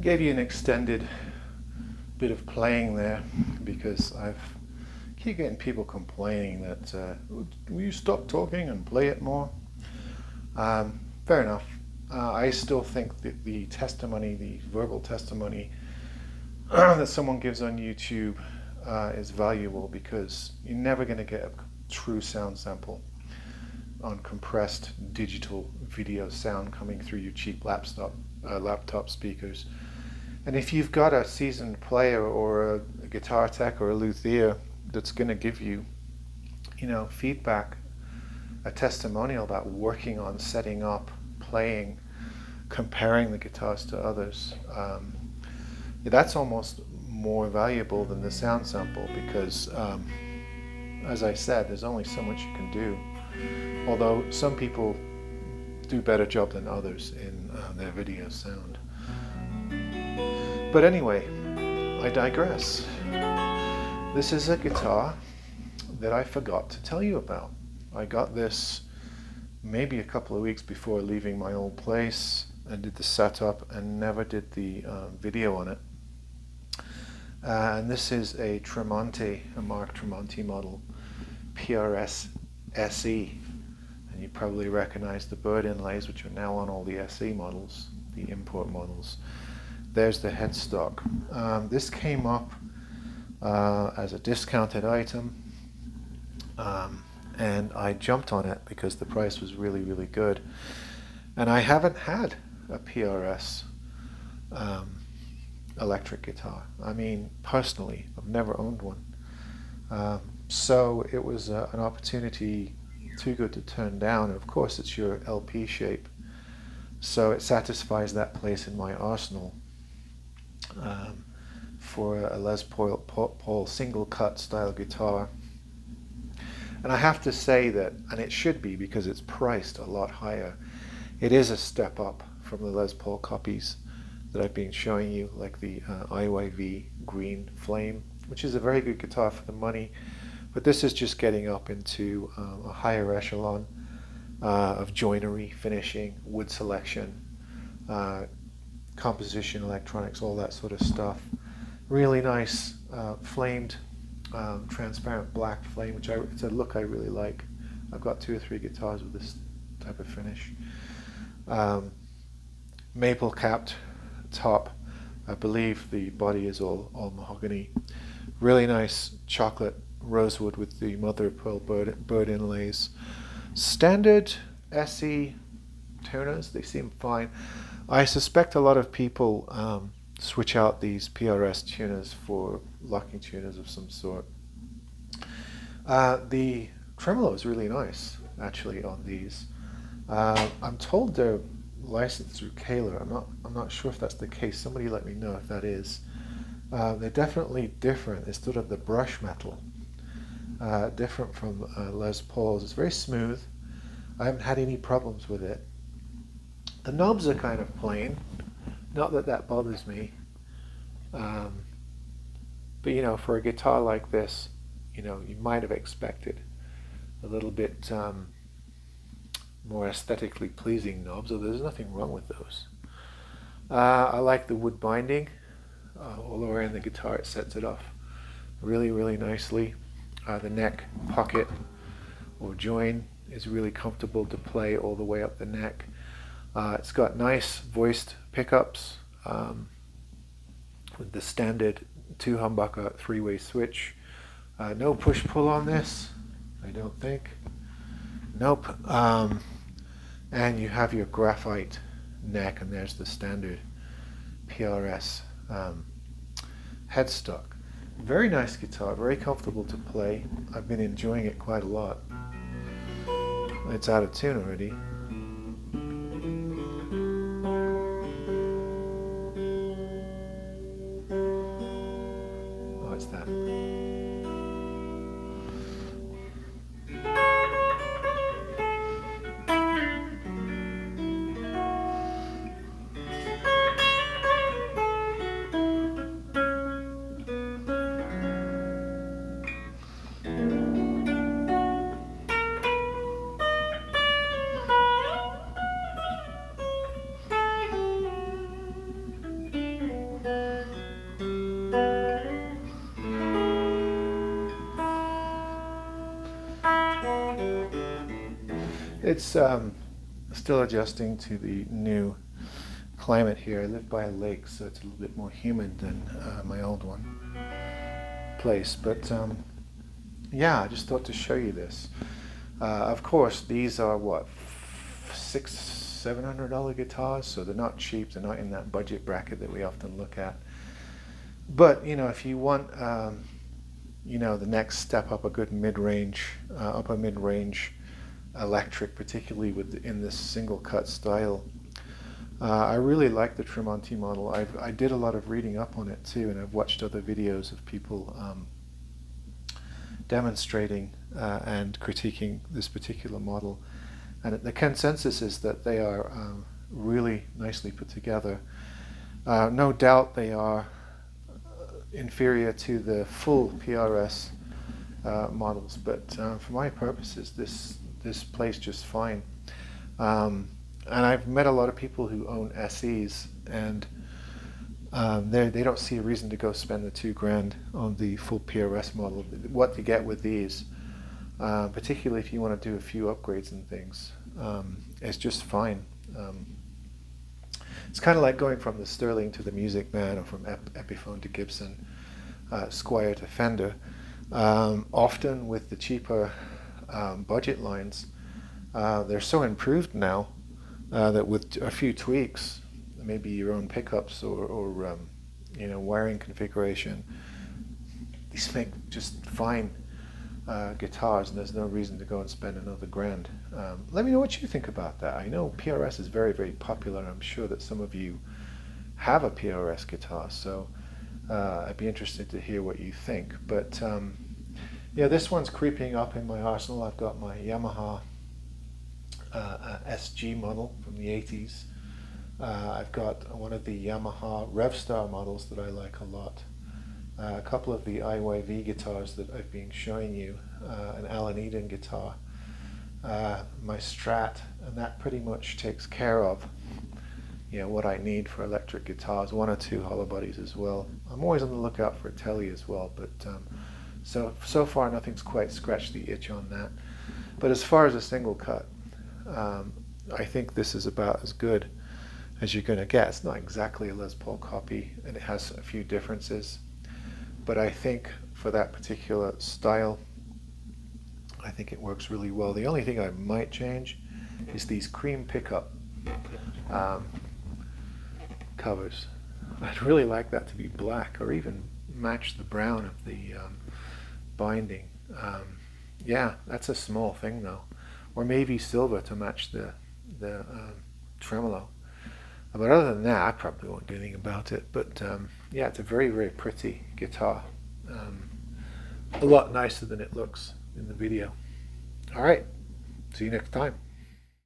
gave you an extended bit of playing there because I keep getting people complaining that will you stop talking and play it more? Fair enough. I still think that the testimony, the verbal testimony that someone gives on YouTube is valuable because you're never going to get a true sound sample on compressed digital video sound coming through your cheap laptop speakers. And if you've got a seasoned player or a guitar tech or a luthier that's going to give you, feedback, a testimonial about working on setting up, playing, comparing the guitars to others, that's almost more valuable than the sound sample because, as I said, there's only so much you can do. Although some people do a better job than others in their video sound. But anyway, I digress. This is a guitar that I forgot to tell you about. I got this maybe a couple of weeks before leaving my old place and did the setup and never did the video on it. And this is a Tremonti, a Mark Tremonti model, PRS SE. And you probably recognize the bird inlays, which are now on all the SE models, the import models. There's the headstock. This came up as a discounted item, and I jumped on it because the price was really, really good. And I haven't had a PRS electric guitar. I mean, personally, I've never owned one. So it was an opportunity too good to turn down. And of course, it's your LP shape, so it satisfies that place in my arsenal for a Les Paul single cut style guitar. And I have to say that, and it should be because it's priced a lot higher, it is a step up from the Les Paul copies that I've been showing you, like the IYV Green Flame, which is a very good guitar for the money. But this is just getting up into a higher echelon of joinery, finishing, wood selection, composition, electronics, all that sort of stuff. Really nice flamed, transparent black flame, which it's a look I really like. I've got 2 or 3 guitars with this type of finish. Maple capped top. I believe the body is all mahogany. Really nice chocolate rosewood with the mother of pearl bird inlays. Standard SE tuners, they seem fine. I suspect a lot of people switch out these PRS tuners for locking tuners of some sort. The tremolo is really nice, actually, on these. I'm told they're licensed through Kahler. I'm not sure if that's the case. Somebody let me know if that is. They're definitely different. It's sort of the brush metal, different from Les Paul's. It's very smooth. I haven't had any problems with it. The knobs are kind of plain. Not that that bothers me. But for a guitar like this, you might have expected a little bit more aesthetically pleasing knobs, although there's nothing wrong with those. I like the wood binding. All the way in the guitar, it sets it off really, really nicely. The neck pocket or join is really comfortable to play all the way up the neck. It's got nice voiced pickups with the standard 2 humbucker 3-way switch. No push-pull on this, I don't think. Nope. And you have your graphite neck, and there's the standard PRS headstock. Very nice guitar, very comfortable to play. I've been enjoying it quite a lot. It's out of tune already. Oh, it's that. It's still adjusting to the new climate here. I live by a lake, so it's a little bit more humid than my old place. But yeah, I just thought to show you this. Of course, these are what, $600-700 guitars, so they're not cheap. They're not in that budget bracket that we often look at. But you know, if you want, you know, the next step up, a good mid-range, upper mid-range electric, particularly in this single cut style. I really like the Tremonti model. I did a lot of reading up on it too, and I've watched other videos of people demonstrating and critiquing this particular model. And the consensus is that they are really nicely put together. No doubt they are inferior to the full PRS models, but for my purposes, this plays just fine. And I've met a lot of people who own SEs, and they don't see a reason to go spend the $2,000 on the full PRS model. What you get with these, particularly if you want to do a few upgrades and things, is just fine. It's kind of like going from the Sterling to the Music Man, or from Epiphone to Gibson, Squier to Fender. Often with the cheaper budget lines, they're so improved now that with a few tweaks, maybe your own pickups or you know, wiring configuration, these make just fine guitars, and there's no reason to go and spend another $1,000. Let me know what you think about that. I know PRS is very, very popular, and I'm sure that some of you have a PRS guitar, so I'd be interested to hear what you think. But yeah, this one's creeping up in my arsenal. I've got my Yamaha SG model from the 80s. I've got one of the Yamaha Reverb Store models that I like a lot. A couple of the IYV guitars that I've been showing you, an Alan Eden guitar, my Strat, and that pretty much takes care of, you know, what I need for electric guitars. 1 or 2 hollow bodies as well. I'm always on the lookout for a Telly as well, but so far nothing's quite scratched the itch on that. But as far as a single cut, I think this is about as good as you're going to get. It's not exactly a Les Paul copy, and it has a few differences, but I think for that particular style, I think it works really well. The only thing I might change is these cream pickup covers. I'd really like that to be black, or even match the brown of the binding. Yeah, that's a small thing though. Or maybe silver to match the tremolo. But other than that, I probably won't do anything about it. But yeah, it's a very, very pretty guitar. A lot nicer than it looks in the video. All right, see you next time.